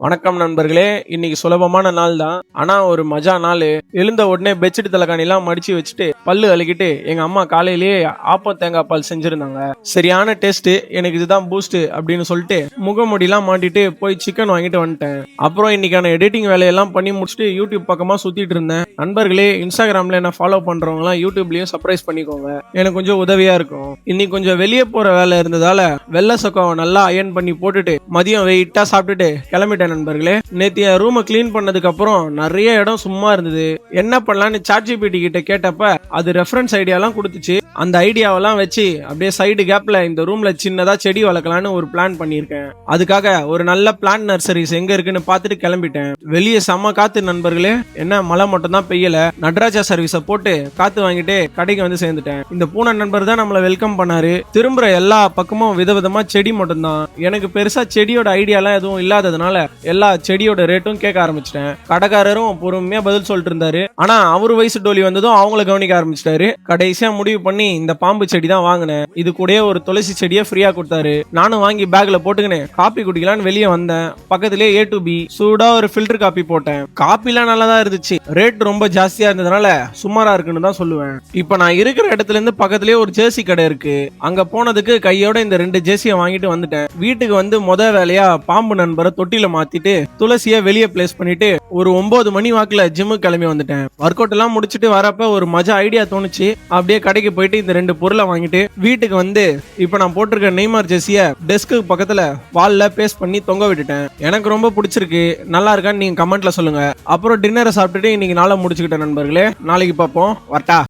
வணக்கம் நண்பர்களே. இன்னைக்கு சுலபமான நாள் தான். ஆனா ஒரு மஜா நாள். எழுந்த உடனே பெட்ஷீட் தலைகாணிலாம் மடிச்சு வச்சுட்டு பல்லு அழுகிட்டு எங்க அம்மா காலையிலேயே ஆப்பம் தேங்காய் பால் செஞ்சிருந்தாங்க. சரியான டேஸ்ட். எனக்கு இதுதான் பூஸ்ட் அப்படின்னு சொல்லிட்டு முகமுடிலாம் மாட்டிட்டு போய் சிக்கன் வாங்கிட்டு வந்துட்டேன். அப்புறம் இன்னைக்கான எடிட்டிங் வேலையெல்லாம் பண்ணி முடிச்சுட்டு யூடியூப் பக்கமா சுத்திட்டு இருந்தேன். நண்பர்களே, இன்ஸ்டாகிராம்ல என்ன ஃபாலோ பண்றவங்க எல்லாம் யூடியூப்லயும் சர்ப்ரைஸ் பண்ணிக்கோங்க. எனக்கு கொஞ்சம் உதவியா இருக்கும். இன்னைக்கு கொஞ்சம் வெளியே போற வேலை இருந்ததால வெள்ளை சொக்காவை நல்லா அயன் பண்ணி போட்டுட்டு மதியம் வெயிட்டா சாப்பிட்டுட்டு கிளம்பிட்டேன். நண்பர்களே, நேத்து என் ரூமை கிளீன் பண்ணதுக்கு அப்புறம் நிறைய இடம் சும்மா இருந்தது. என்ன பண்ணலான்னு ChatGPT கிட்ட கேட்டப்ப அது ரெஃபரன்ஸ் ஐடியாலாம் கொடுத்துச்சு. அந்த ஐடியாவெல்லாம் வச்சு அப்படியே சைடு கேப்ல இந்த ரூம்ல சின்னதா செடி வளர்க்கலான்னு ஒரு பிளான் பண்ணியிருக்கேன். அதுக்காக ஒரு நல்ல பிளான்ட் நர்சரிஸ் எங்க இருக்குன்னு பார்த்துட்டு கிளம்பிட்டேன். வெளியே செம்ம காத்து நண்பர்களே. என்ன மழை மட்டும் தான் பெய்யல. நடராஜா சர்வீஸை போட்டு காத்து வாங்கிட்டு கடைக்கு வந்து சேர்ந்துட்டேன். இந்த பூனை நண்பர் தான் நம்மளை வெல்கம் பண்ணாரு. திரும்புற எல்லா பக்கமும் விதவிதமா செடி மட்டும்தான். எனக்கு பெருசா செடியோட ஐடியாலாம் எதுவும் இல்லாததுனால எல்லா செடியோட ரேட்டும் கேட்க ஆரம்பிச்சிட்டேன். கடைக்காரரும் பொறுமையா பதில் சொல்லிட்டு இருந்தாரு. ஆனா அவரு வயசு டோலி வந்ததும் அவங்கள கவனிக்க ஆரம்பிச்சிட்டாரு. கடைசியா முடிவு பண்ணி இந்த பாம்பு செடி தான் வாங்கினேன். இது கூட ஒரு துளசி செடியை ஃப்ரீயா கொடுத்தாரு. நானும் வாங்கி பேக்ல போட்டுக்கினேன். காப்பி குடிக்கலான்னு வெளியே வந்தேன். பக்கத்திலே A to B சூடா ஒரு ஃபில்டர் காப்பி போட்டேன். காப்பிலாம் நல்லா தான் இருந்துச்சு. ரேட் ரொம்ப ஜாஸ்தியா இருந்ததுனால சுமாரா இருக்குன்னு தான் சொல்லுவேன். இப்ப நான் இருக்கிற இடத்துல இருந்து பக்கத்திலே ஒரு ஜெர்சி கடை இருக்கு. அங்க போனதுக்கு கையோட இந்த 2 ஜெர்சியை வாங்கிட்டு வந்துட்டேன். வீட்டுக்கு வந்து வேலையா பாம்பு நண்பரை தொட்டில மாத்திட்டு துளசிய வெளியே பிளேஸ் பண்ணிட்டு ஒரு 9 மணி வாக்குல ஜிம்முக்கு கிளம்பி வந்துட்டேன். ஒர்க் அவுட் எல்லாம் முடிச்சிட்டு வரப்ப ஒரு மஜா ஐடியா தோணுச்சு. அப்படியே கடைக்கு போயிட்டு இந்த 2 பொருளை வாங்கிட்டு வீட்டுக்கு வந்து இப்ப நான் போட்டிருக்க நெய்மார் ஜெர்சிய டெஸ்க்கு பக்கத்துல வால்ல பேஸ்ட் பண்ணி தொங்க விட்டுட்டேன். எனக்கு ரொம்ப பிடிச்சிருக்கு. நல்லா இருக்கான்னு நீங்க கமெண்ட்ல சொல்லுங்க. அப்புறம் டின்னரை சாப்பிட்டுட்டு இன்னைக்கு நாளை முடிச்சுக்கிட்டேன் நண்பர்களே. நாளைக்கு பார்ப்போம். வரட்டா.